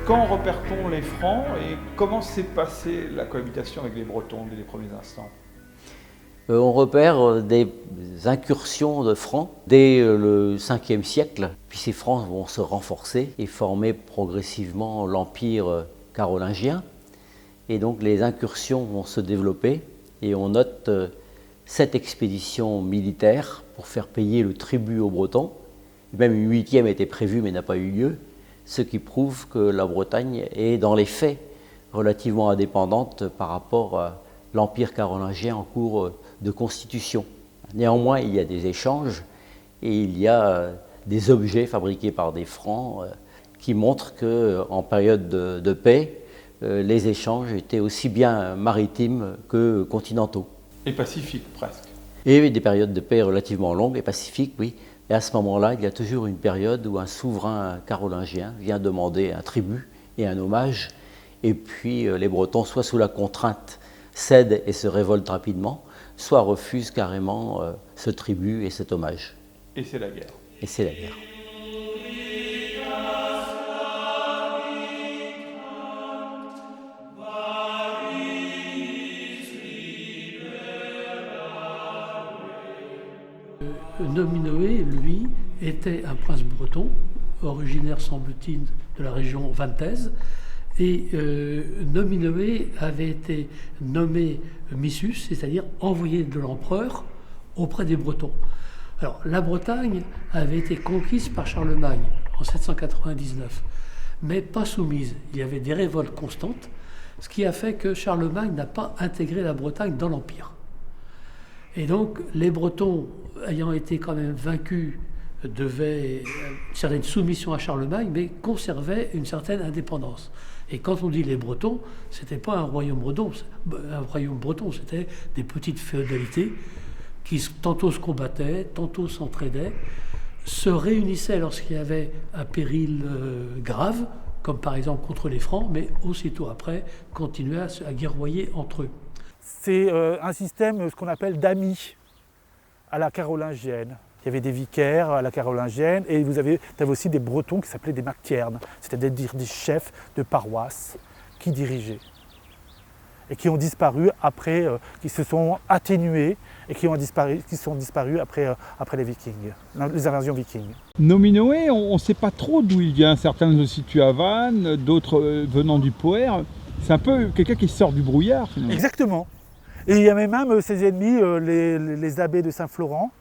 Quand repère-t-on les Francs et comment s'est passée la cohabitation avec les Bretons dès les premiers instants? On repère des incursions de Francs dès le 5e siècle, puis ces Francs vont se renforcer et former progressivement l'empire carolingien. Et donc les incursions vont se développer et on note 7 expéditions militaires pour faire payer le tribut aux Bretons. Même une 8e était prévue mais n'a pas eu lieu, ce qui prouve que la Bretagne est dans les faits relativement indépendante par rapport à l'empire carolingien en cours de constitution. Néanmoins, il y a des échanges et il y a des objets fabriqués par des Francs qui montrent qu'en période de paix, les échanges étaient aussi bien maritimes que continentaux. Et pacifiques presque. Et des périodes de paix relativement longues et pacifiques, oui. Et à ce moment-là, il y a toujours une période où un souverain carolingien vient demander un tribut et un hommage, et puis les Bretons, soit sous la contrainte, cèdent et se révoltent rapidement, soit refusent carrément ce tribut et cet hommage. Et c'est la guerre. Et c'est la guerre. Nominoé, lui, était un prince breton, originaire, semble-t-il, de la région vantaise. Et Nominoé avait été nommé missus, c'est-à-dire envoyé de l'empereur auprès des Bretons. Alors, la Bretagne avait été conquise par Charlemagne en 799, mais pas soumise. Il y avait des révoltes constantes, ce qui a fait que Charlemagne n'a pas intégré la Bretagne dans l'Empire. Et donc, les Bretons, ayant été quand même vaincus, devaient une certaine soumission à Charlemagne, mais conservaient une certaine indépendance. Et quand on dit les Bretons, c'était pas un royaume breton, c'était des petites féodalités qui tantôt se combattaient, tantôt s'entraidaient, se réunissaient lorsqu'il y avait un péril grave, comme par exemple contre les Francs, mais aussitôt après continuaient à guerroyer entre eux. C'est un système, ce qu'on appelle d'amis à la carolingienne. Il y avait des vicaires à la carolingienne et vous avez aussi des Bretons qui s'appelaient des mactiernes, c'est-à-dire des chefs de paroisse qui dirigeaient et qui ont disparu après, qui se sont atténués et qui sont disparus après les Vikings, les invasions vikings. Nominoé, on ne sait pas trop d'où il vient. Certains se situent à Vannes, d'autres venant du Poer. C'est un peu quelqu'un qui sort du brouillard, finalement. Exactement. Et il y avait même ses ennemis, les abbés de Saint-Florent,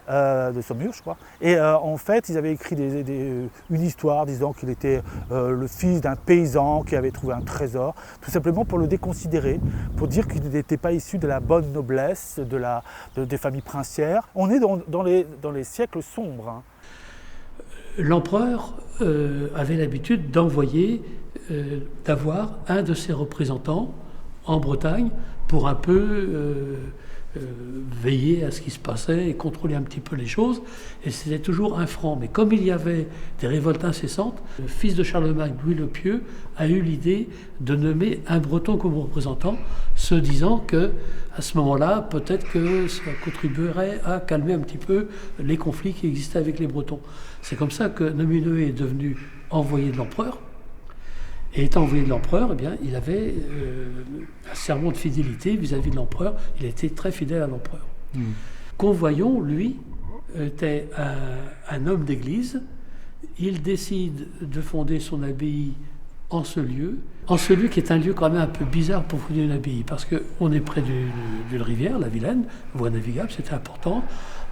de Saumur, je crois. Et en fait, ils avaient écrit une histoire disant qu'il était le fils d'un paysan qui avait trouvé un trésor, tout simplement pour le déconsidérer, pour dire qu'il n'était pas issu de la bonne noblesse, des familles princières. On est dans les siècles sombres. Hein. L'empereur avait l'habitude d'avoir un de ses représentants en Bretagne pour un peu veiller à ce qui se passait et contrôler un petit peu les choses. Et c'était toujours un Franc. Mais comme il y avait des révoltes incessantes, le fils de Charlemagne, Louis le Pieux, a eu l'idée de nommer un Breton comme représentant, se disant que à ce moment-là, peut-être que ça contribuerait à calmer un petit peu les conflits qui existaient avec les Bretons. C'est comme ça que Nominoé est devenu envoyé de l'empereur. Et étant envoyé de l'empereur, eh bien, il avait un serment de fidélité vis-à-vis de l'empereur. Il était très fidèle à l'empereur. Convoyant, lui, était un homme d'église. Il décide de fonder son abbaye en ce lieu qui est un lieu quand même un peu bizarre pour fonder une abbaye, parce qu'on est près d'une rivière, la Vilaine, voie navigable, c'était important,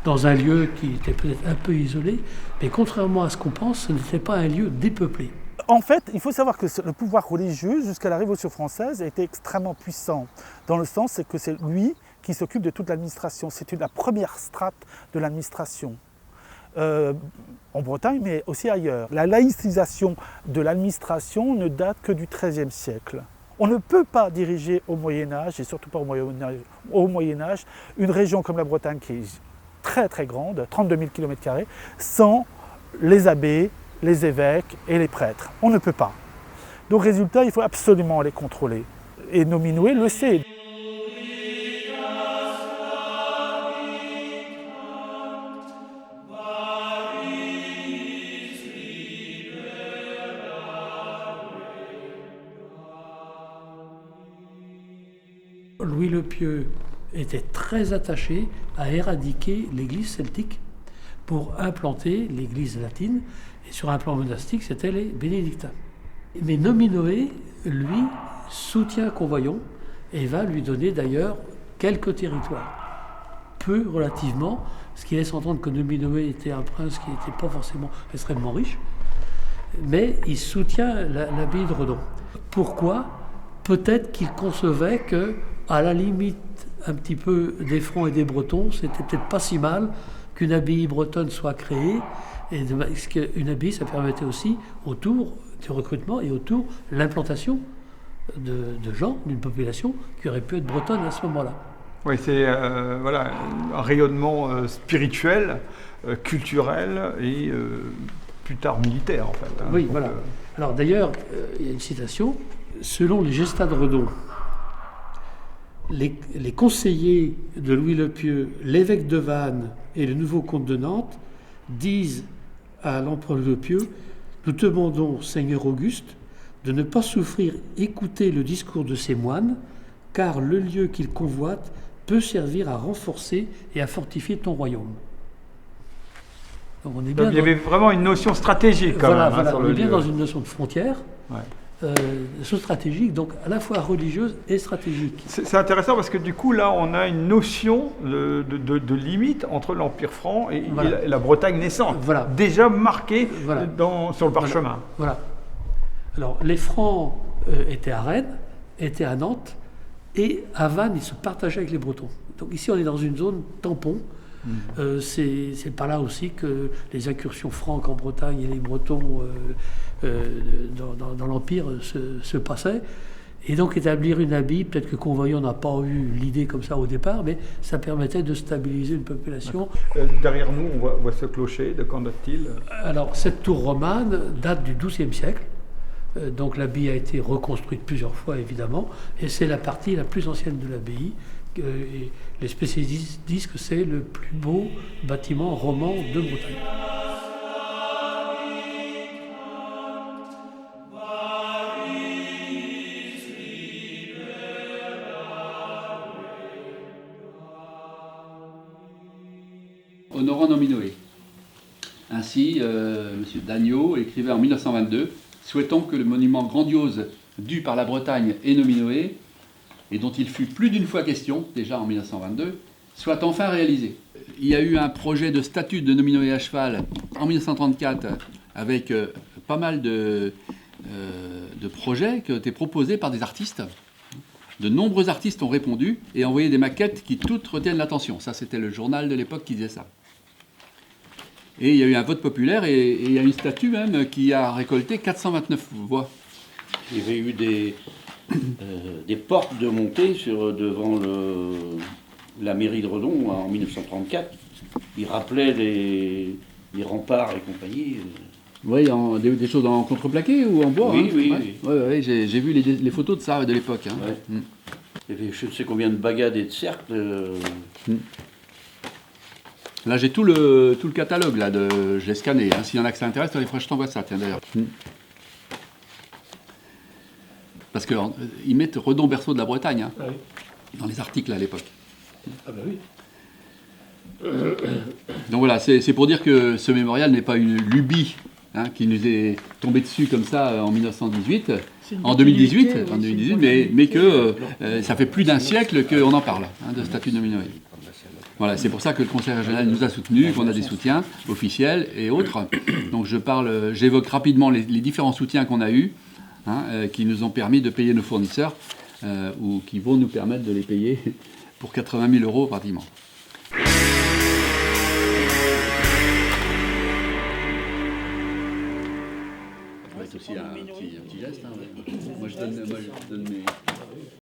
dans un lieu qui était peut-être un peu isolé, mais contrairement à ce qu'on pense, ce n'était pas un lieu dépeuplé. En fait, il faut savoir que le pouvoir religieux, jusqu'à la Révolution française, était extrêmement puissant, dans le sens que c'est lui qui s'occupe de toute l'administration. C'est la première strate de l'administration, en Bretagne, mais aussi ailleurs. La laïcisation de l'administration ne date que du XIIIe siècle. On ne peut pas diriger au Moyen-Âge, et surtout pas au Moyen-Âge, une région comme la Bretagne, qui est très très grande, 32 000 km², sans les abbés, les évêques et les prêtres. On ne peut pas. Donc résultat, il faut absolument les contrôler. Et Nominoé le sait. Louis le Pieux était très attaché à éradiquer l'Église celtique pour implanter l'Église latine. Et sur un plan monastique, c'était les bénédictins. Mais Nominoé, lui, soutient Convoyons et va lui donner d'ailleurs quelques territoires. Peu relativement, ce qui laisse entendre que Nominoé était un prince qui n'était pas forcément extrêmement riche, mais il soutient l'abbaye de Redon. Pourquoi ? Peut-être qu'il concevait que, à la limite un petit peu des Francs et des Bretons, c'était peut-être pas si mal qu'une abbaye bretonne soit créée, et une abbaye, ça permettait aussi, autour du recrutement et autour de l'implantation de gens, d'une population qui aurait pu être bretonne à ce moment-là. Oui, c'est voilà, un rayonnement spirituel, culturel et plus tard militaire en fait. Hein. Oui, donc, voilà. Alors d'ailleurs, il y a une citation. Selon les Gestats de Redon, les conseillers de Louis le Pieux, l'évêque de Vannes et le nouveau comte de Nantes disent à l'empereur le Pieux: nous te demandons, Seigneur Auguste, de ne pas souffrir écouter le discours de ces moines, car le lieu qu'ils convoitent peut servir à renforcer et à fortifier ton royaume. Donc on est bien il y avait vraiment une notion stratégique quand même. Voilà, sur on le est bien lieu. dans une notion de frontière. Ouais. Stratégique, donc à la fois religieuse et stratégique. C'est intéressant parce que du coup là on a une notion de limite entre l'Empire franc et, Voilà. et la Bretagne naissante, Voilà. déjà marquée Voilà. sur le parchemin. Voilà. Alors les Francs étaient à Rennes, étaient à Nantes, et à Vannes ils se partageaient avec les Bretons. Donc ici on est dans une zone tampon. C'est par là aussi que les incursions franques en Bretagne et les Bretons dans l'Empire se passaient. Et donc établir une abbaye, peut-être que Convoyons n'a pas eu l'idée comme ça au départ, mais ça permettait de stabiliser une population. Derrière nous, on voit ce clocher, de quand date-t-il ? Alors cette tour romane date du XIIe siècle. Donc l'abbaye a été reconstruite plusieurs fois évidemment, et c'est la partie la plus ancienne de l'abbaye. Et les spécialistes disent que c'est le plus beau bâtiment roman de Bretagne. Honorant Nominoé. Ainsi, M. Dagneau écrivait en 1922 « Souhaitons que le monument grandiose dû par la Bretagne et Nominoé, et dont il fut plus d'une fois question, déjà en 1922, soit enfin réalisé. » Il y a eu un projet de statut de Nominoé à cheval en 1934 avec pas mal de projets qui ont été proposés par des artistes. De nombreux artistes ont répondu et envoyé des maquettes qui toutes retiennent l'attention. Ça, c'était le journal de l'époque qui disait ça. Et il y a eu un vote populaire et il y a une statue même qui a récolté 429 voix. Il y avait eu des portes de montée devant la mairie de Redon en 1934. Ils rappelaient les remparts et compagnie. Oui, des choses en contreplaqué ou en bois. Oui, hein. oui, Ouais. oui. Ouais, j'ai vu les photos de ça de l'époque. Hein. Ouais. Il y avait je ne sais combien de bagades et de cercles. Là, j'ai tout le catalogue, là, je l'ai scanné. Hein. S'il y en a que ça intéresse, je t'envoie ça, tiens, d'ailleurs. Parce qu'ils mettent Redon berceau de la Bretagne, hein, dans les articles à l'époque. Ah ben oui. Donc voilà, c'est pour dire que ce mémorial n'est pas une lubie hein, qui nous est tombée dessus comme ça en 1918, en 2018, mais que ça fait plus d'un siècle qu'on en parle, hein, de statut de Nominoé. Voilà, c'est pour ça que le Conseil régional nous a soutenus, qu'on a des soutiens officiels et autres. Donc j'évoque rapidement les différents soutiens qu'on a eus, hein, qui nous ont permis de payer nos fournisseurs, ou qui vont nous permettre de les payer pour 80 000 € pratiquement. Ça va être aussi un petit geste. Hein, ouais. Moi je donne mes...